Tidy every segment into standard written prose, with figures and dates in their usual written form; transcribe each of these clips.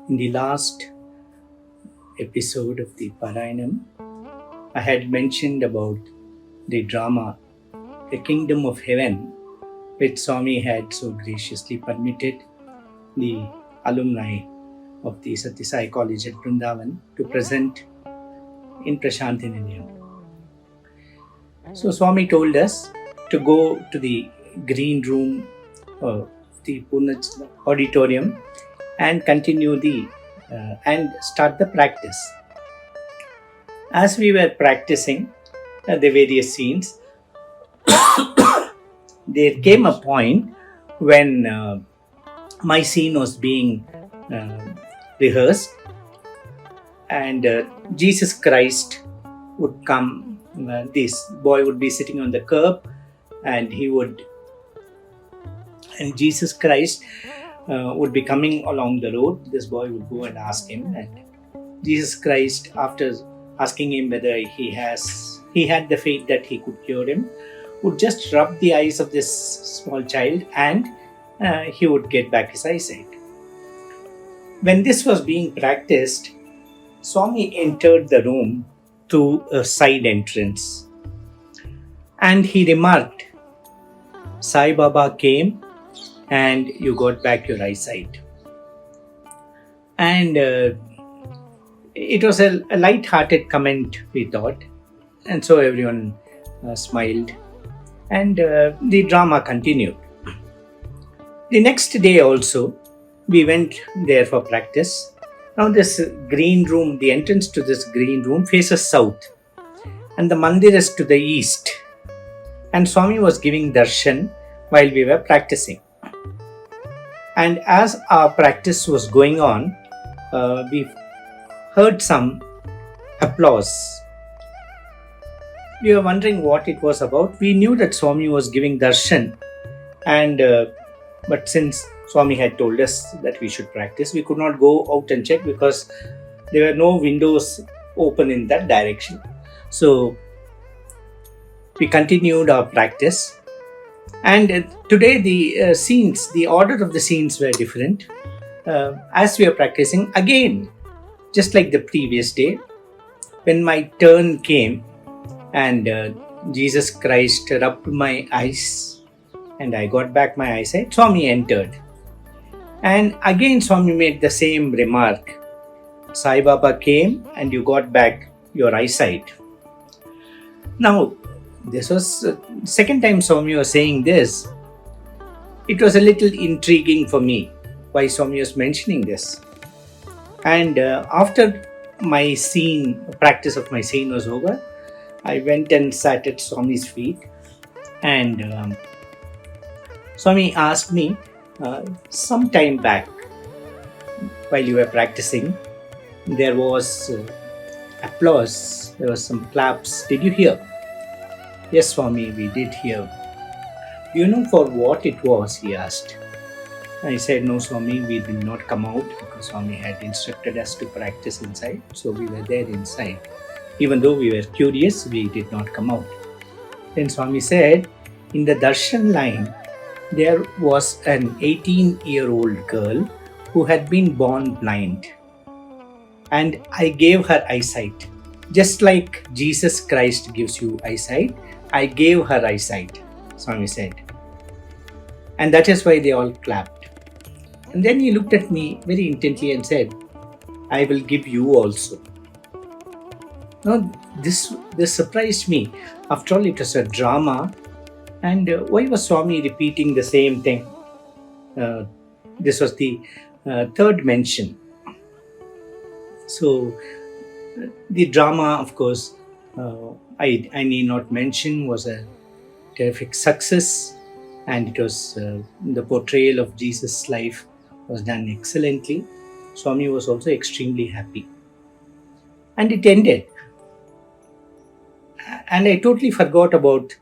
In the last episode of the Parayanam, I had mentioned about the drama, The Kingdom of Heaven, which Swami had so graciously permitted the alumni of the Sathya Sai College at Vrindavan to present in Prashantinilayam. So Swami told us to go to the green room of the Pune auditorium and continue and start the practice. As we were practicing the various scenes, there came a point when my scene was being rehearsed, and Jesus Christ would come. This boy would be sitting on the curb, and Jesus Christ would be coming along the road. This boy would go and ask him, and Jesus Christ, after asking him whether he had the faith that he could cure him, would just rub the eyes of this small child, and he would get back his eyesight. When this was being practiced, Swami entered the room through a side entrance, and he remarked, "Sai Baba came and you got back your eyesight." And it was a light-hearted comment, we thought, and so everyone smiled, and the drama continued. The next day also, we went there for practice. Now this green room, the entrance to this green room faces south, and the mandir is to the east. And Swami was giving darshan while we were practicing. And as our practice was going on, we heard some applause. We were wondering what it was about. We knew that Swami was giving darshan, and but since Swami had told us that we should practice, we could not go out and check because there were no windows open in that direction. So we continued our practice, and today the order of the scenes were different. As we are practicing again, just like the previous day, when my turn came and Jesus Christ rubbed my eyes and I got back my eyesight, Swami entered. And again Swami made the same remark, "Sai Baba came and you got back your eyesight." Now, this was the second time Swami was saying this. It was a little intriguing for me why Swami was mentioning this. And after my practice of my scene was over, I went and sat at Swami's feet, and Swami asked me, some time back, while you were practicing, there was applause, there was some claps. Did you hear? Yes, Swami, we did hear. Do you know for what it was? He asked. I said, no, Swami, we did not come out because Swami had instructed us to practice inside. So we were there inside. Even though we were curious, we did not come out. Then Swami said, in the darshan line, there was an 18-year-old girl who had been born blind. And I gave her eyesight. Just like Jesus Christ gives you eyesight, I gave her eyesight, Swami said. And that is why they all clapped. And then he looked at me very intently and said, I will give you also. Now, this surprised me. After all, it was a drama. And why was Swami repeating the same thing? This was the third mention. So, the drama, of course, I need not mention, was a terrific success. And it was the portrayal of Jesus' life was done excellently. Swami was also extremely happy. And it ended. And I totally forgot about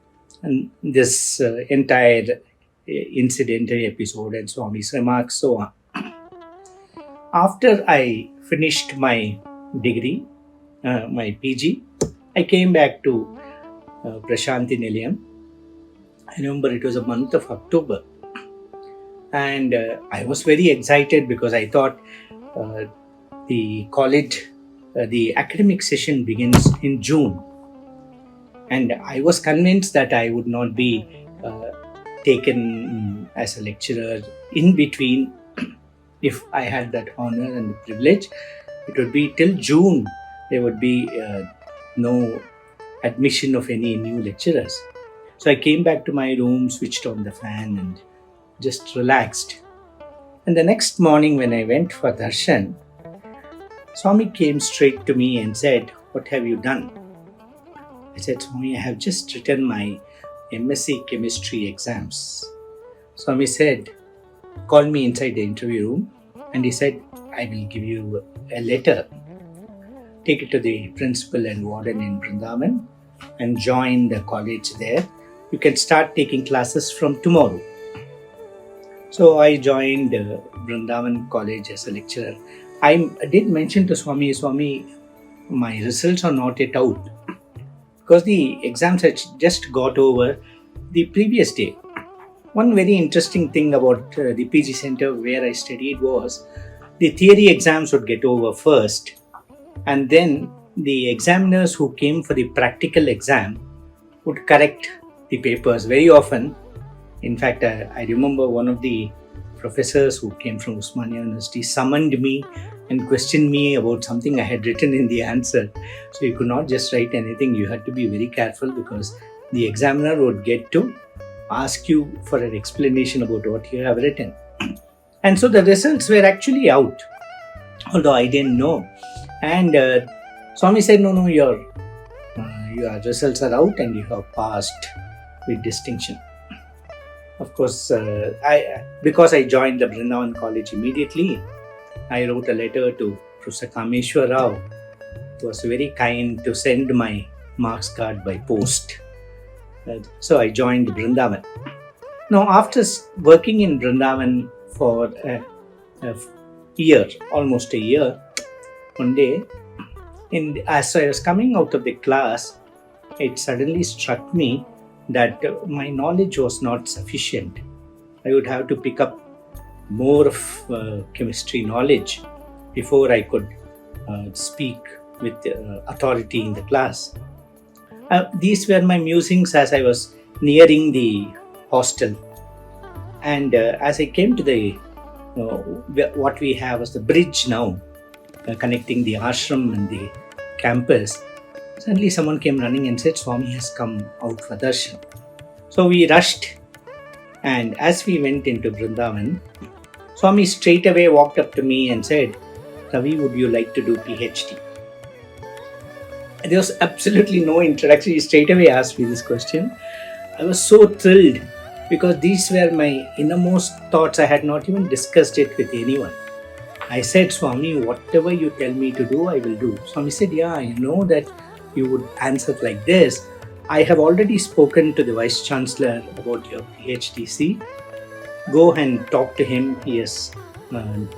this entire incident, episode, and Swami's remarks, so on. After I finished my degree, my PG, I came back to Prashantinilayam. I remember it was a month of October. And I was very excited because I thought the college, the academic session begins in June, and I was convinced that I would not be taken as a lecturer in between. If I had that honor and the privilege, it would be till June. There would be no admission of any new lecturers. So I came back to my room, switched on the fan, and just relaxed. And the next morning, when I went for darshan, Swami came straight to me and said, "What have you done?" I said, "Swami, I have just written my MSc chemistry exams." Swami said, "Call me inside the interview room," and he said, "I will give you a letter. Take it to the principal and warden in Vrindavan and join the college there. You can start taking classes from tomorrow." So I joined Vrindavan College as a lecturer. I did mention to Swami, my results are not yet out, because the exams had just got over the previous day. One very interesting thing about the PG center where I studied was the theory exams would get over first, and then the examiners who came for the practical exam would correct the papers very often. In fact, I remember one of the professors who came from Osmania University summoned me and questioned me about something I had written in the answer. So you could not just write anything. You had to be very careful, because the examiner would get to ask you for an explanation about what you have written. And so the results were actually out, although I didn't know. And Swami said, no, your results are out and you have passed with distinction. Of course, because I joined the Vrindavan College immediately, I wrote a letter to Professor Kameshwar Rao, who was very kind to send my marks card by post. So I joined Vrindavan. Now, after working in Vrindavan for a year, almost a year, one day, as I was coming out of the class, it suddenly struck me that my knowledge was not sufficient. I would have to pick up more of chemistry knowledge before I could speak with authority in the class. These were my musings as I was nearing the hostel. And as I came to the what we have as the bridge now, connecting the ashram and the campus, suddenly someone came running and said, "Swami has come out for darshan." So we rushed, and as we went into Vrindavan, Swami straight away walked up to me and said, "Ravi, would you like to do PhD?" There was absolutely no introduction. He straight away asked me this question. I was so thrilled, because these were my innermost thoughts. I had not even discussed it with anyone. I said, "Swami, whatever you tell me to do, I will do." Swami said, "Yeah, I know that you would answer like this. I have already spoken to the Vice Chancellor about your PhD seat. Go and talk to him. He is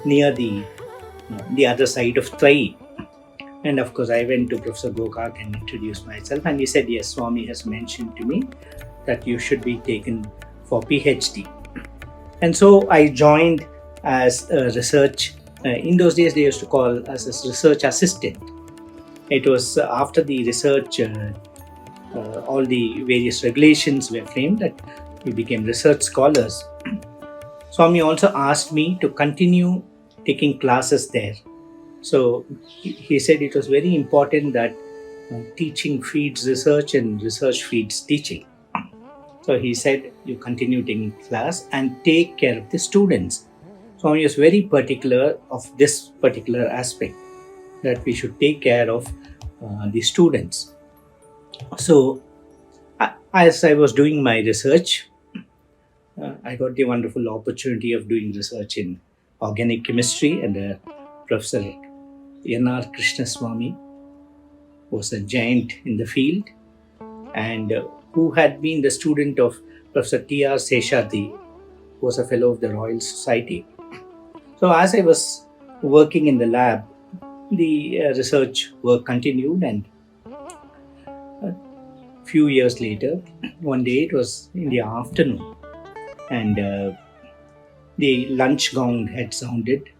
near the other side of Trai." And of course, I went to Professor Gokak and introduced myself. And he said, "Yes, Swami has mentioned to me that you should be taken for PhD." And so I joined as a research. In those days, they used to call us as research assistant. It was after the research, all the various regulations were framed, that we became research scholars. Swami also asked me to continue taking classes there. So he said it was very important that teaching feeds research and research feeds teaching. So he said, "You continue taking class and take care of the students." Swami was very particular of this particular aspect, that we should take care of the students. So as I was doing my research, I got the wonderful opportunity of doing research in organic chemistry, and Professor N.R. Krishna Swami was a giant in the field, and who had been the student of Professor T.R. Seshadri, who was a fellow of the Royal Society. So as I was working in the lab, the research work continued, and a few years later, one day, it was in the afternoon, and the lunch gong had sounded,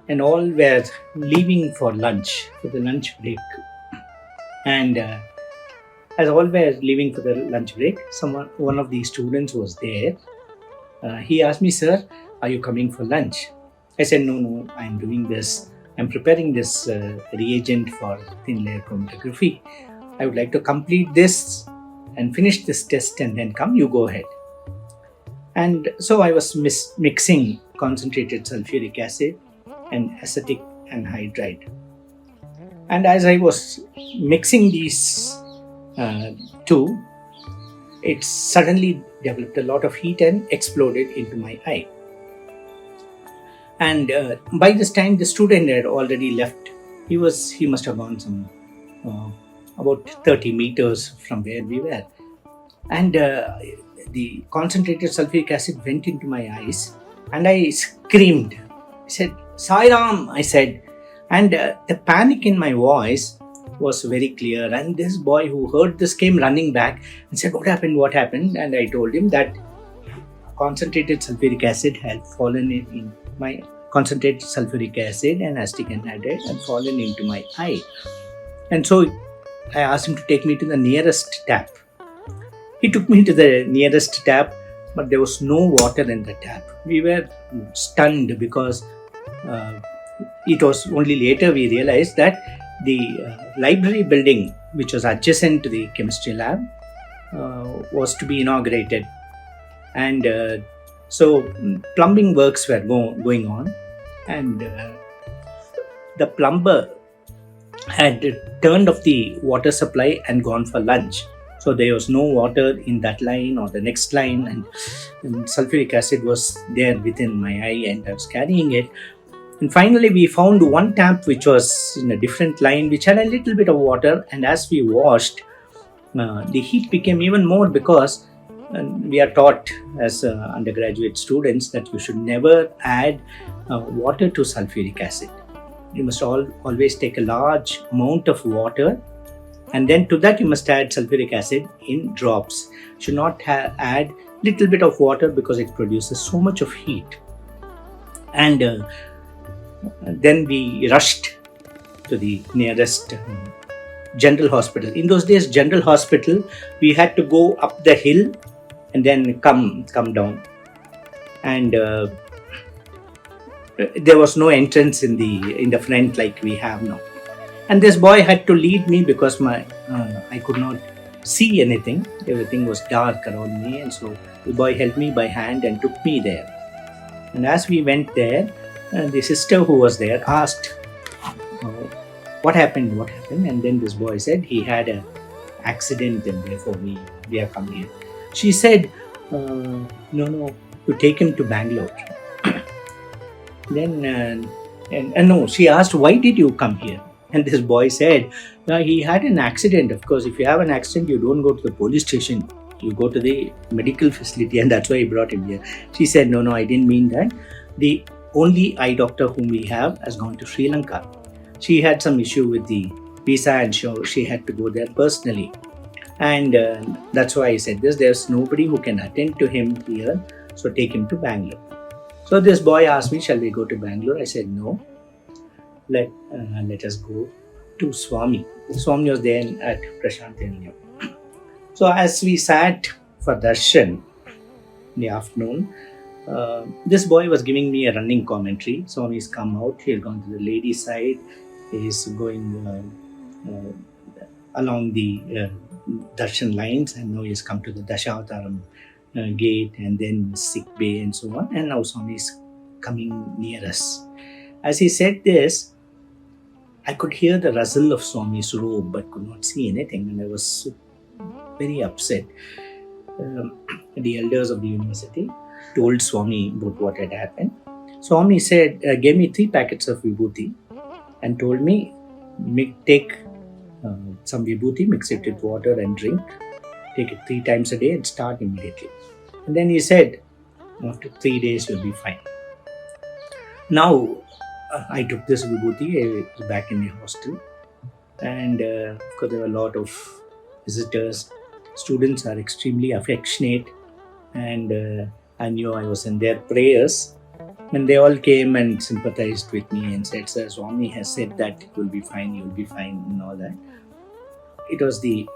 and all were leaving for lunch, for the lunch break. And as all were leaving for the lunch break, one of the students was there. He asked me, "Sir, are you coming for lunch?" I said, "No, I'm doing this. I'm preparing this reagent for thin layer chromatography. I would like to complete this and finish this test and then come, you go ahead." And so I was mixing concentrated sulfuric acid and acetic anhydride. And as I was mixing these two, it suddenly developed a lot of heat and exploded into my eye. And by this time, the student had already left. He must have gone some about 30 meters from where we were. And the concentrated sulfuric acid went into my eyes, and I screamed. I said, "Sai Ram," I said. And the panic in my voice was very clear. And this boy who heard this came running back and said, "What happened? What happened?" And I told him that concentrated sulfuric acid had fallen in my concentrated sulfuric acid and acetic anhydride had fallen into my eye. And so I asked him to take me to the nearest tap. He took me to the nearest tap, but there was no water in the tap. We were stunned because it was only later we realized that the library building, which was adjacent to the chemistry lab, was to be inaugurated. And so plumbing works were going on, and the plumber had turned off the water supply and gone for lunch. So there was no water in that line or the next line, and sulfuric acid was there within my eye, and I was carrying it. And finally we found one tap which was in a different line, which had a little bit of water, and as we washed, the heat became even more, because we are taught as undergraduate students that you should never add water to sulfuric acid. You must always take a large amount of water, and then to that you must add sulfuric acid in drops. You should not add little bit of water, because it produces so much of heat. And then we rushed to the nearest general hospital. In those days, general hospital, we had to go up the hill and then come down. And there was no entrance in the front like we have now. And this boy had to lead me, because I could not see anything. Everything was dark around me, and so the boy held me by hand and took me there. And as we went there, the sister who was there asked, what happened? And then this boy said he had an accident, and therefore we have come here. She said, no, to take him to Bangalore. Then no, she asked, why did you come here? And this boy said, he had an accident. Of course, if you have an accident, you don't go to the police station, you go to the medical facility, and that's why he brought him here. She said, no, I didn't mean that. The only eye doctor whom we have has gone to Sri Lanka. She had some issue with the visa, and she had to go there personally. And that's why I said this. There's nobody who can attend to him here, so take him to Bangalore. So this boy asked me, shall we go to Bangalore? I said, no. Let us go to Swami. Swami was there at Prashantiniam. So as we sat for darshan in the afternoon, this boy was giving me a running commentary. Swami's come out, he had gone to the ladies' side, he's going along the darshan lines, and now he's come to the Dashavataram gate, and then sick bay and so on, and now Swami is coming near us. As he said this, I could hear the rustle of Swami's robe, but could not see anything, and I was very upset. The elders of the university told Swami about what had happened. Swami said, gave me 3 packets of vibhuti and told me, take some vibhuti, mix it with water and drink. Take it 3 times a day and start immediately. And then he said, after 3 days you'll be fine. Now, I took this vibhuti, I was back in the hostel, and because there were a lot of visitors, students are extremely affectionate, and I knew I was in their prayers. When they all came and sympathized with me and said, Sir, Swami has said that you'll be fine, and all that. It was the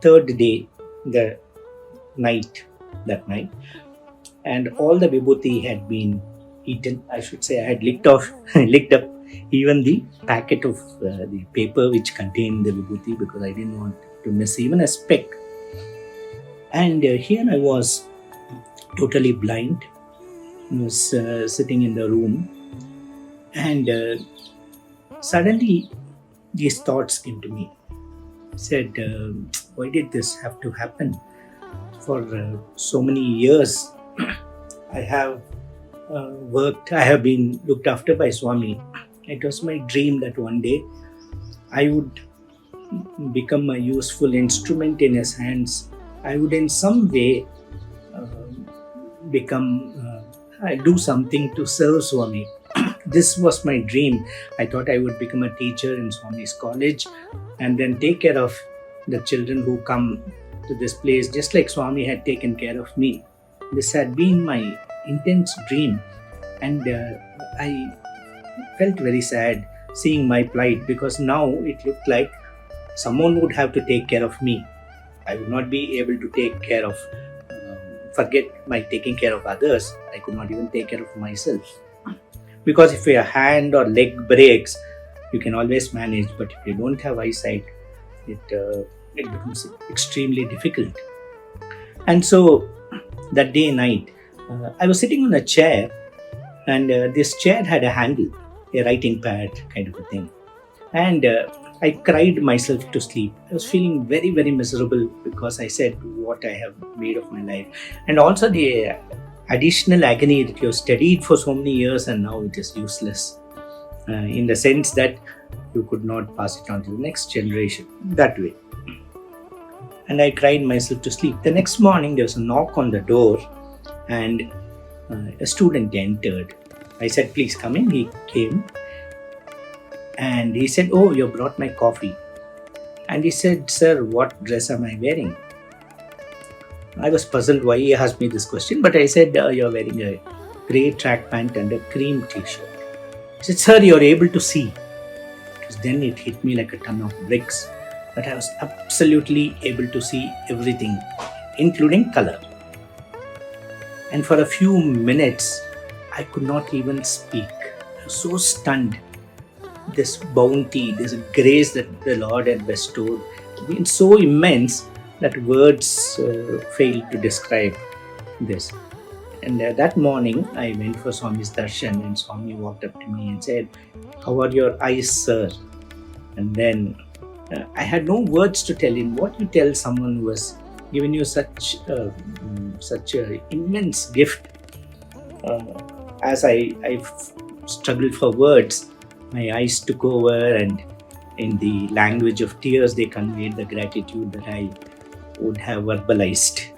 third day, the night, that night, and all the vibhuti had been eaten. I should say I had licked off, licked up even the packet of the paper which contained the vibhuti because I didn't want to miss even a speck. And here I was totally blind. I was sitting in the room, and suddenly these thoughts came to me. Said, why did this have to happen? For so many years, I have worked, I have been looked after by Swami. It was my dream that one day I would become a useful instrument in his hands. I would in some way do something to serve Swami. This was my dream. I thought I would become a teacher in Swami's college and then take care of the children who come to this place, just like Swami had taken care of me. This had been my intense dream, and I felt very sad seeing my plight, because now it looked like someone would have to take care of me. I would not be able to take care of, forget my taking care of others, I could not even take care of myself. Because if your hand or leg breaks, you can always manage, but if you don't have eyesight, it becomes extremely difficult. And so that day night, I was sitting on a chair, and this chair had a handle, a writing pad kind of a thing. And I cried myself to sleep. I was feeling very, very miserable because I said what I have made of my life. And also the additional agony that you studied for so many years and now it is useless. In the sense that you could not pass it on to the next generation that way. And I cried myself to sleep. The next morning there was a knock on the door, and a student entered. I said, please come in. He came and he said, oh, you brought my coffee. And he said, sir, what dress am I wearing? I was puzzled why he asked me this question, but I said, you're wearing a grey track pant and a cream t-shirt. He said, sir, you're able to see. Then it hit me like a ton of bricks, that I was absolutely able to see everything, including color. And for a few minutes, I could not even speak. I was so stunned. This bounty, this grace that the Lord had bestowed, had been so immense that words fail to describe this. And that morning, I went for Swami's darshan, and Swami walked up to me and said, how are your eyes, sir? And then I had no words to tell him. What you tell someone who has given you such an immense gift? As I struggled for words, my eyes took over, and in the language of tears, they conveyed the gratitude that I would have verbalized.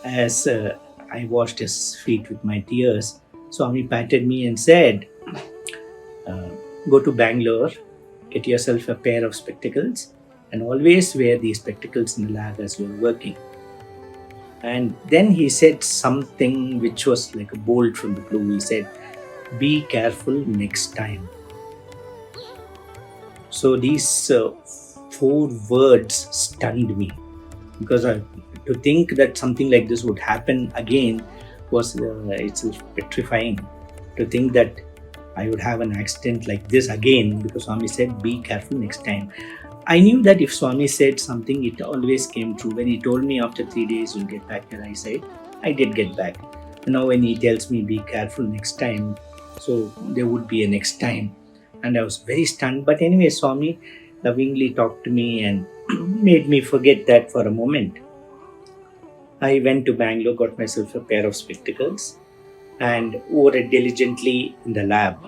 As I washed his feet with my tears, Swami patted me and said, go to Bangalore, get yourself a pair of spectacles, and always wear these spectacles in the lab as you're working. And then he said something which was like a bolt from the blue. He said, be careful next time. So these 4 words stunned me, because to think that something like this would happen again was itself petrifying. To think that I would have an accident like this again, because Swami said, be careful next time. I knew that if Swami said something, it always came true. When he told me after 3 days, you'll get back your eyesight, I did get back. Now when he tells me, be careful next time, so there would be a next time. And I was very stunned. But anyway, Swami lovingly talked to me and made me forget that for a moment. I went to Bangalore, got myself a pair of spectacles, and wore it diligently in the lab.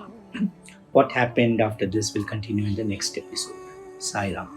What happened after this will continue in the next episode. Sai Ram.